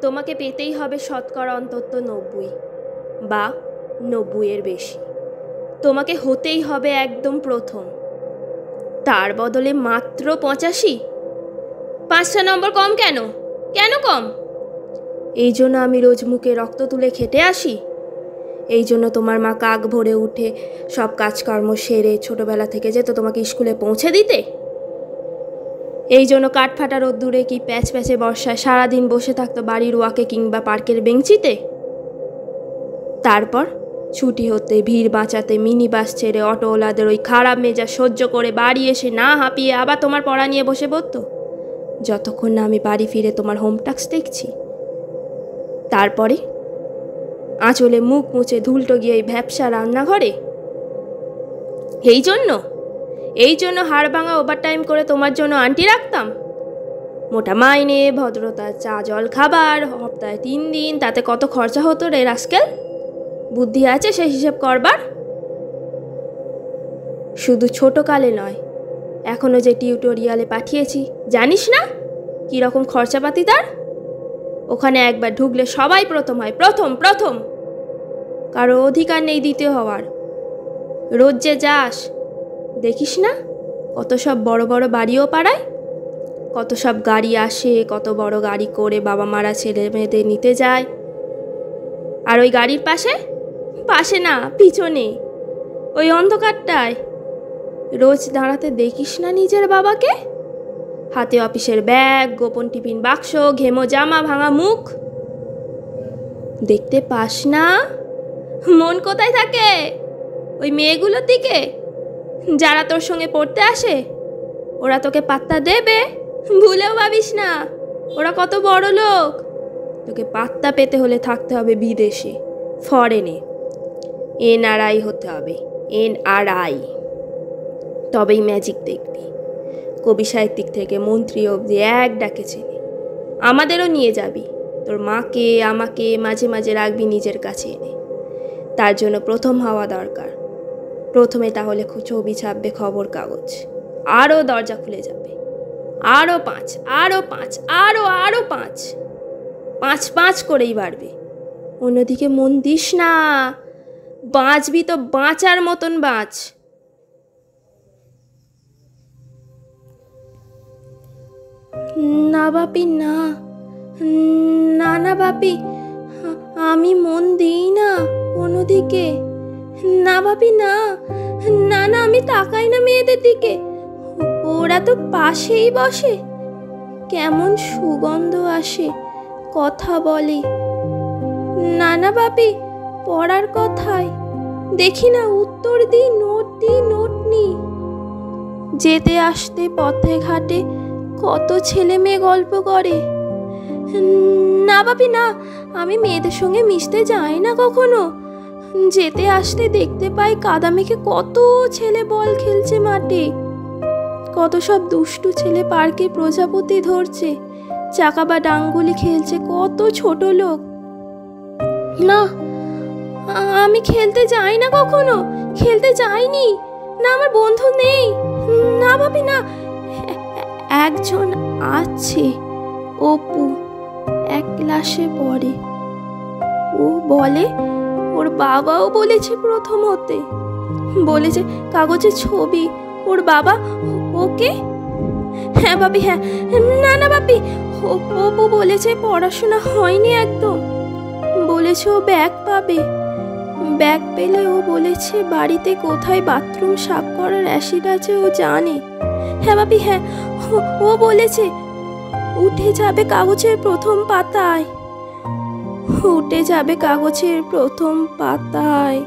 তোমাকে পেতেই হবে শতকরা অন্তত 90 বা 90-এর বেশি। তোমাকে হতেই হবে একদম প্রথম, তার বদলে মাত্র 85। 5টা নম্বর কম কেন? কেন কম? এই জন্য আমি রোজ মুখে রক্ত তুলে খেটে আসি? এই জন্য তোমার মা কাক ভরে উঠে সব কাজকর্ম সেরে ছোটবেলা থেকে যেত তোমাকে স্কুলে পৌঁছে দিতে? এই জন্য কাঠফাটা রোদ্দুরে কি প্যাচ প্যাচে বর্ষায় সারাদিন বসে থাকতো বাড়ির ওয়াকে কিংবা পার্কের বেঞ্চিতে? তারপর ছুটি হতে ভিড় বাঁচাতে মিনি বাস ছেড়ে অটোওয়ালাদের ওই খারাপ মেজাজ সহ্য করে বাড়ি এসে না হাঁপিয়ে আবার তোমার পড়া নিয়ে বসে পড়তো, যতক্ষণ না আমি বাড়ি ফিরে তোমার হোম টাস্ক দেখছি। তারপরে আঁচলে মুখ মুছে ধুলটো গিয়ে এই ভ্যাপসা রান্নাঘরে। এই জন্য হাড় ভাঙা ওভারটাইম করে তোমার জন্য আন্টি রাখতাম। মোটা মাইনে, ভদ্রতা, চা জল খাবার, সপ্তাহে 3 দিন, তাতে কত খরচা হতো রে রাস্কেল? বুদ্ধি আছে সেই হিসেব করবার? শুধু ছোটকালে নয়, এখনো যে টিউটোরিয়ালে পাঠিয়েছি, জানিস না কীরকম খরচাপাতি তার? ওখানে একবার ঢুকলে সবাই প্রথম হয়, প্রথম। কারো অধিকার নেই দ্বিতীয় হওয়ার। রোজ যে যাস, দেখিস না কত সব বড় বড় বাড়িও পাড়ায়, কত সব গাড়ি আসে, কত বড় গাড়ি করে বাবা মারা ছেলে মেয়েদের নিতে যায়। আর ওই গাড়ির পাশে না, পিছনে ওই অন্ধকারটায় রোজ দাঁড়াতে দেখিস না নিজের বাবাকে? হাতে অফিসের ব্যাগ, গোপন টিফিন বাক্স, ঘেমো জামা, ভাঙা মুখ। দেখতে পাস না? মন কোথায় থাকে? ওই মেয়েগুলোর দিকে যারা তোর সঙ্গে পড়তে আসে। ওরা তোকে পাত্তা দেবে? ভুলেও ভাবিস না, ওরা কত বড় লোক। তোকে পাত্তা পেতে হলে থাকতে হবে বিদেশে, ফরেনে, NRI হতে হবে, NRI। তবেই ম্যাজিক দেখবি। কবি সাহিত্যিক থেকে মন্ত্রী অবধি এক ডাকে চেনে। আমাদেরও নিয়ে যাবি, তোর মাকে আমাকে মাঝে মাঝে রাখবি নিজের কাছে এনে। তার জন্য প্রথম হওয়া দরকার। প্রথমে তাহলে ছবি ছাপবে খবর কাগজ, আরও দরজা খুলে যাবে, আরও 5, আরও 5, আরও 5, 5 করেই বাড়বে। অন্যদিকে মন দিস না, বাঁচবি তো বাঁচার মতন বাঁচ। না বাপি, না বাপি, আমি মন দিই না অন্যদিকে। না বাপি, না, আমি তাকাই না মেয়েদের দিকে। ওরা তো পাশেই বসে, কেমন সুগন্ধ আসে, কথা বলে। না বাপি, পড়ার কথায় দেখি না উত্তর দিই, নোট নি। যেতে আসতে পথে ঘাটে কত ছেলে মেয়ে গল্প করে। না বাপি, না, আমি মেয়েদের সঙ্গে মিশতে যাই না কখনো। যেতে আসতে দেখতে পাই কাদা মেখে কত ছেলে বল খেলছে মাঠে, কত সব দুষ্টু ছেলে পার্কে প্রজাপতি ধরছে, চাকা বা ডাঙ্গুলি খেলছে কত ছোট লোক। না, আমি খেলতে যাই না কখনো, খেলতে যাইনি। না, আমার বন্ধু নেই। না বাপি, না, একজন আছে, অপু, 1 ক্লাসে পড়ে। ও বলে ওর বাবাও বলেছে প্রথম হতে, বলেছে কাগজে ছবি ওর বাবা ওকে। হ্যাঁ বাপি, হ্যাঁ। না বাপি, অপু বলেছে পড়াশোনা হয়নি একদম, বলেছে ও ব্যাগ পাবে। ব্যাগ পেলে ও বলেছে বাড়িতে কোথায় বাথরুম সাফ করার অ্যাসিড আছে ও জানে। হ্যাঁ বাপি, হ্যাঁ, ও বলেছে উঠে যাবে কাগজের প্রথম পাতায়, উঠে যাবে কাগজের প্রথম পাতায়।